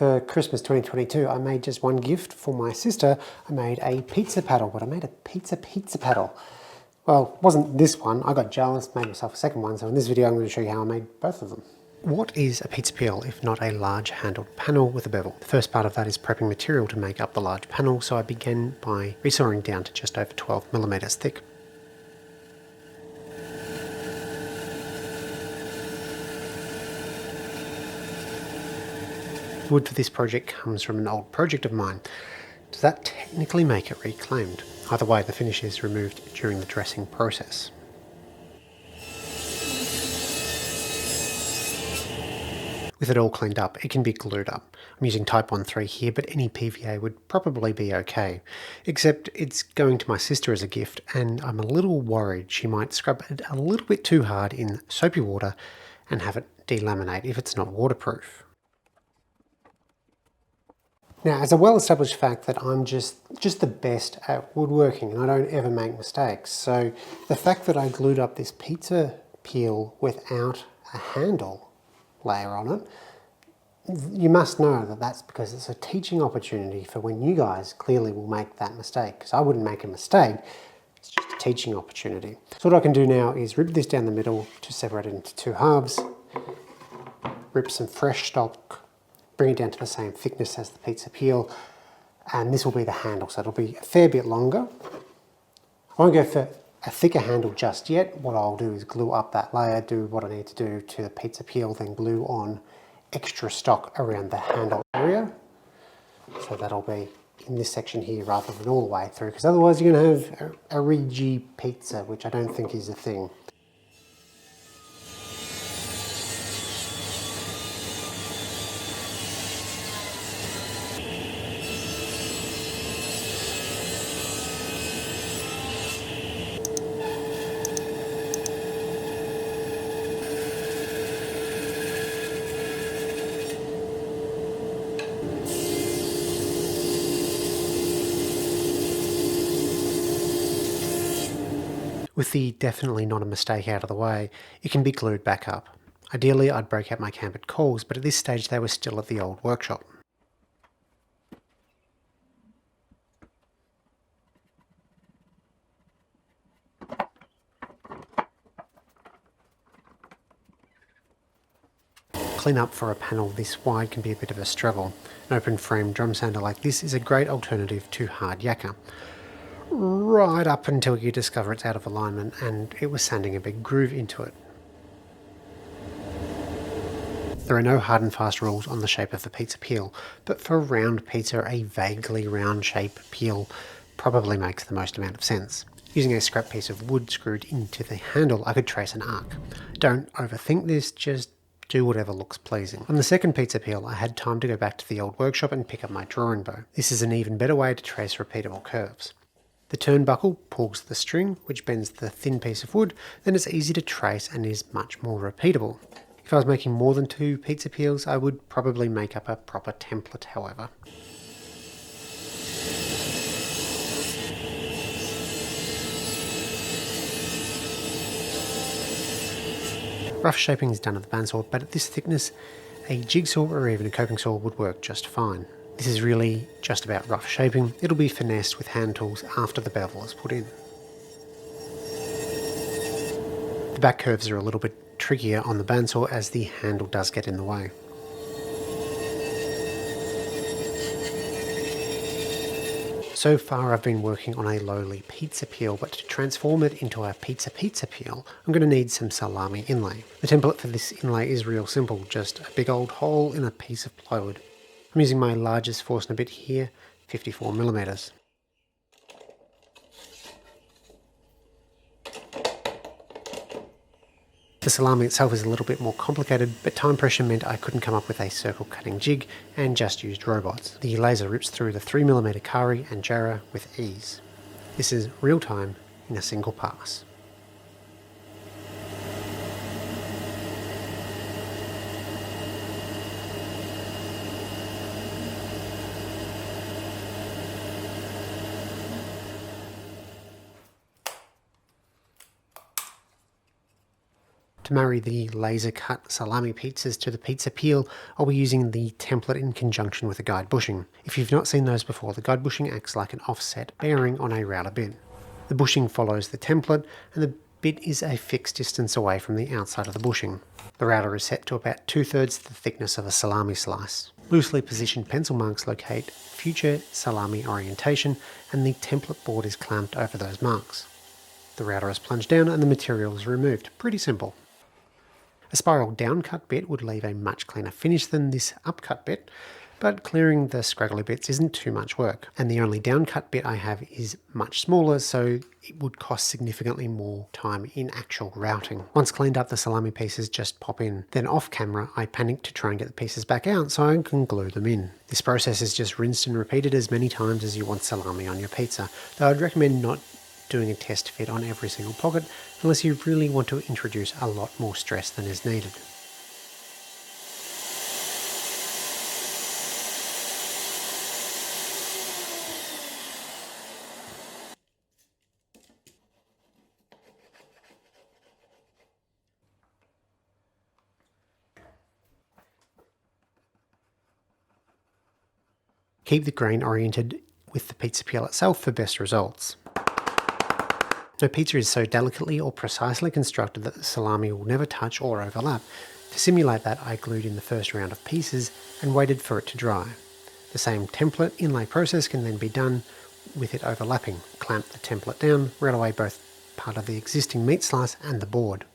for Christmas 2022, I made just one gift for my sister. I made a pizza paddle, but I made a pizza paddle. Well, it wasn't this one. I got jealous, made myself a second one. So in this video, I'm going to show you how I made both of them. What is a pizza peel if not a large handled panel with a bevel? The first part of that is prepping material to make up the large panel. So I began by resawing down to just over 12 millimeters thick. Wood for this project comes from an old project of mine. Does that technically make it reclaimed? Either way, the finish is removed during the dressing process. With it all cleaned up, it can be glued up. I'm using Type 1-3 here, but any PVA would probably be okay. Except it's going to my sister as a gift, and I'm a little worried she might scrub it a little bit too hard in soapy water and have it delaminate if it's not waterproof. Now, it's a well-established fact that I'm just the best at woodworking and I don't ever make mistakes. So the fact that I glued up this pizza peel without a handle layer on it, you must know that that's because it's a teaching opportunity for when you guys clearly will make that mistake. Because I wouldn't make a mistake, it's just a teaching opportunity. So what I can do now is rip this down the middle to separate it into two halves, rip some fresh stock, bring it down to the same thickness as the pizza peel, and this will be the handle, so it'll be a fair bit longer. I won't go for a thicker handle just yet. What I'll do is glue up that layer, do what I need to do to the pizza peel, then glue on extra stock around the handle area. So that'll be in this section here rather than all the way through, because otherwise you're going to have a ridgy pizza, which I don't think is a thing. With the definitely not a mistake out of the way, it can be glued back up. Ideally, I'd break out my cambered coils, but at this stage they were still at the old workshop. Clean up for a panel this wide can be a bit of a struggle. An open frame drum sander like this is a great alternative to hard yakka. Right up until you discover it's out of alignment and it was sanding a big groove into it. There are no hard and fast rules on the shape of the pizza peel, but for round pizza, a vaguely round shape peel probably makes the most amount of sense. Using a scrap piece of wood screwed into the handle, I could trace an arc. Don't overthink this, just do whatever looks pleasing. On the second pizza peel, I had time to go back to the old workshop and pick up my drawing bow. This is an even better way to trace repeatable curves. The turnbuckle pulls the string, which bends the thin piece of wood, then it's easy to trace and is much more repeatable. If I was making more than 2 pizza peels, I would probably make up a proper template, however. Rough shaping is done at the bandsaw, but at this thickness, a jigsaw or even a coping saw would work just fine. This is really just about rough shaping. It'll be finessed with hand tools after the bevel is put in. The back curves are a little bit trickier on the bandsaw as the handle does get in the way. So far I've been working on a lowly pizza peel, but to transform it into a pizza peel, I'm going to need some salami inlay. The template for this inlay is real simple, just a big old hole in a piece of plywood. I'm using my largest Forstner bit here, 54mm. The salami itself is a little bit more complicated, but time pressure meant I couldn't come up with a circle cutting jig and just used robots. The laser rips through the 3mm kari and jarrah with ease. This is real time in a single pass. To marry the laser cut salami pizzas to the pizza peel, I'll be using the template in conjunction with a guide bushing. If you've not seen those before, the guide bushing acts like an offset bearing on a router bit. The bushing follows the template, and the bit is a fixed distance away from the outside of the bushing. The router is set to about 2/3 the thickness of a salami slice. Loosely positioned pencil marks locate future salami orientation, and the template board is clamped over those marks. The router is plunged down and the material is removed. Pretty simple. A spiral downcut bit would leave a much cleaner finish than this upcut bit, but clearing the scraggly bits isn't too much work. And the only downcut bit I have is much smaller, so it would cost significantly more time in actual routing. Once cleaned up, the salami pieces just pop in. Then off camera, I panic to try and get the pieces back out so I can glue them in. This process is just rinsed and repeated as many times as you want salami on your pizza, though I'd recommend not doing a test fit on every single pocket unless you really want to introduce a lot more stress than is needed. Keep the grain oriented with the pizza peel itself for best results. No pizza is so delicately or precisely constructed that the salami will never touch or overlap. To simulate that, I glued in the first round of pieces and waited for it to dry. The same template inlay process can then be done with it overlapping. Clamp the template down, route away both part of the existing meat slice and the board.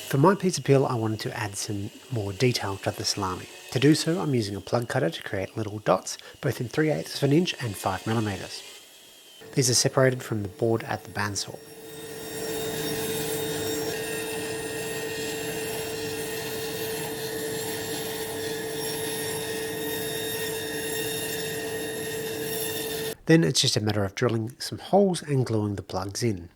For my pizza peel, I wanted to add some more detail to the salami. To do so, I'm using a plug cutter to create little dots, both in 3/8 of an inch and 5mm. These are separated from the board at the bandsaw. Then it's just a matter of drilling some holes and gluing the plugs in.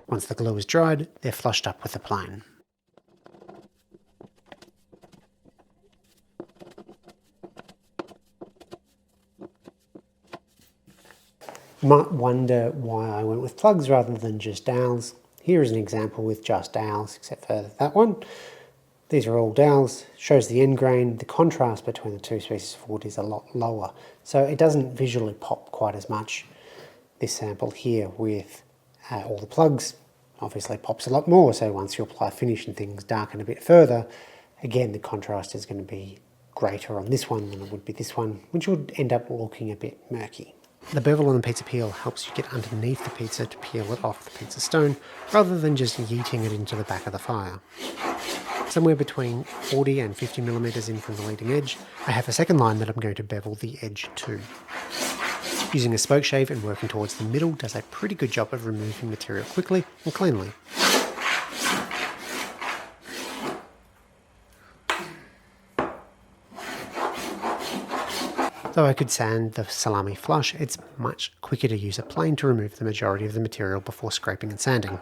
Once the glue is dried, they're flushed up with the plane. You might wonder why I went with plugs rather than just dowels. Here is an example with just dowels, except for that one. These are all dowels, shows the end grain. The contrast between the two pieces of wood is a lot lower, so it doesn't visually pop quite as much. This sample here with all the plugs obviously pops a lot more, so once you apply finish and things darken a bit further, again the contrast is going to be greater on this one than it would be this one, which would end up looking a bit murky. The bevel on the pizza peel helps you get underneath the pizza to peel it off the pizza stone, rather than just yeeting it into the back of the fire. Somewhere between 40 and 50mm in from the leading edge, I have a second line that I'm going to bevel the edge to. Using a spoke shave and working towards the middle does a pretty good job of removing material quickly and cleanly. Though I could sand the salami flush, it's much quicker to use a plane to remove the majority of the material before scraping and sanding.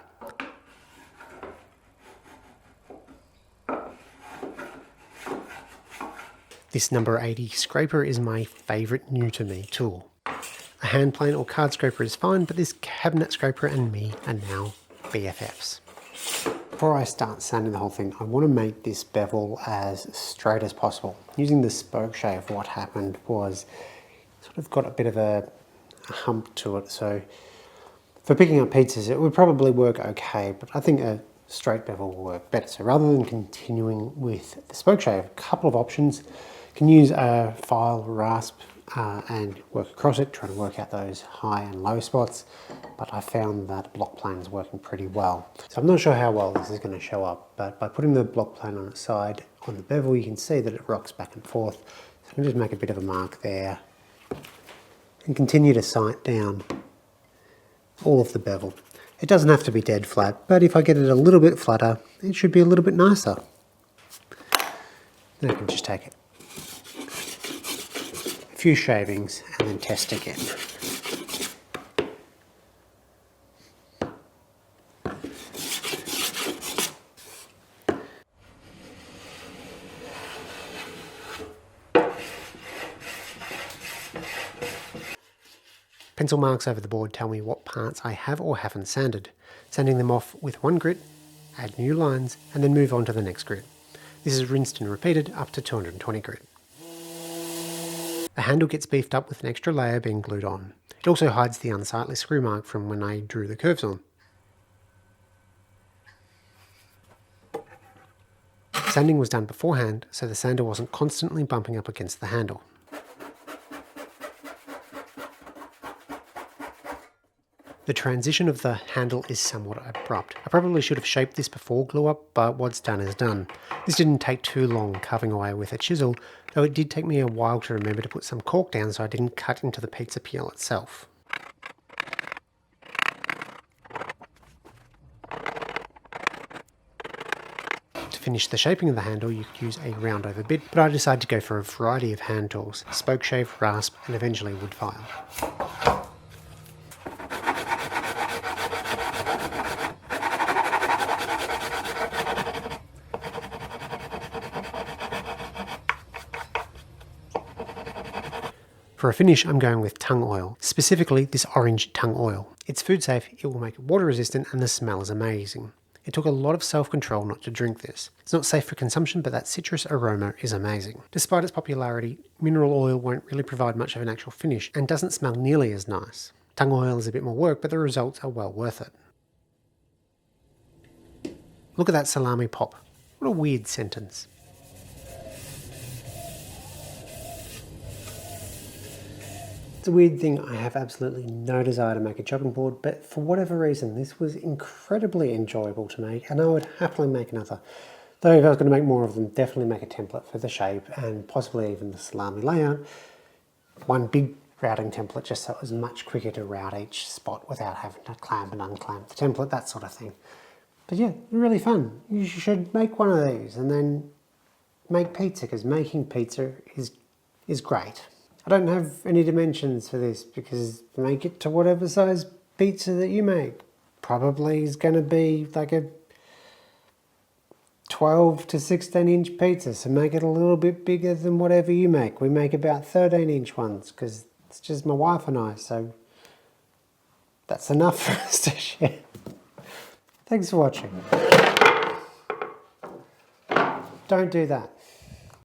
This number 80 scraper is my favourite new to me tool. A hand plane or card scraper is fine, but this cabinet scraper and me are now BFFs. Before I start sanding the whole thing, I want to make this bevel as straight as possible. Using the spoke shave, what happened was sort of got a bit of a hump to it, so for picking up pizzas it would probably work okay, but I think a straight bevel will work better. So rather than continuing with the spoke shave, a couple of options. You can use a file rasp and work across it, trying to work out those high and low spots, but I found that block plane is working pretty well. So I'm not sure how well this is going to show up, but by putting the block plane on its side on the bevel, you can see that it rocks back and forth. So I can just make a bit of a mark there and continue to sight down all of the bevel. It doesn't have to be dead flat, but if I get it a little bit flatter, it should be a little bit nicer. Then I can just take it a few shavings and then test again. Pencil marks over the board tell me what parts I have or haven't sanded. Sanding them off with one grit, add new lines, and then move on to the next grit. This is rinsed and repeated up to 220 grit. The handle gets beefed up with an extra layer being glued on. It also hides the unsightly screw mark from when I drew the curves on. Sanding was done beforehand, so the sander wasn't constantly bumping up against the handle. The transition of the handle is somewhat abrupt. I probably should have shaped this before glue up, but what's done is done. This didn't take too long carving away with a chisel, though it did take me a while to remember to put some cork down so I didn't cut into the pizza peel itself. To finish the shaping of the handle, you could use a round over bit, but I decided to go for a variety of hand tools: spoke shave, rasp, and eventually wood file. For a finish, I'm going with tung oil, specifically this orange tung oil. It's food safe, it will make it water resistant, and the smell is amazing. It took a lot of self-control not to drink this. It's not safe for consumption, but that citrus aroma is amazing. Despite its popularity, mineral oil won't really provide much of an actual finish and doesn't smell nearly as nice. Tung oil is a bit more work, but the results are well worth it. Look at that salami pop. What a weird sentence. It's a weird thing, I have absolutely no desire to make a chopping board, but for whatever reason this was incredibly enjoyable to make and I would happily make another. Though if I was going to make more of them, definitely make a template for the shape and possibly even the salami layout. One big routing template just so it was much quicker to route each spot without having to clamp and unclamp the template, that sort of thing. But yeah, really fun. You should make one of these and then make pizza, because making pizza is great. I don't have any dimensions for this because make it to whatever size pizza that you make. Probably is going to be like a 12 to 16 inch pizza, so make it a little bit bigger than whatever you make. We make about 13 inch ones because it's just my wife and I, so that's enough for us to share. Thanks for watching. Don't do that.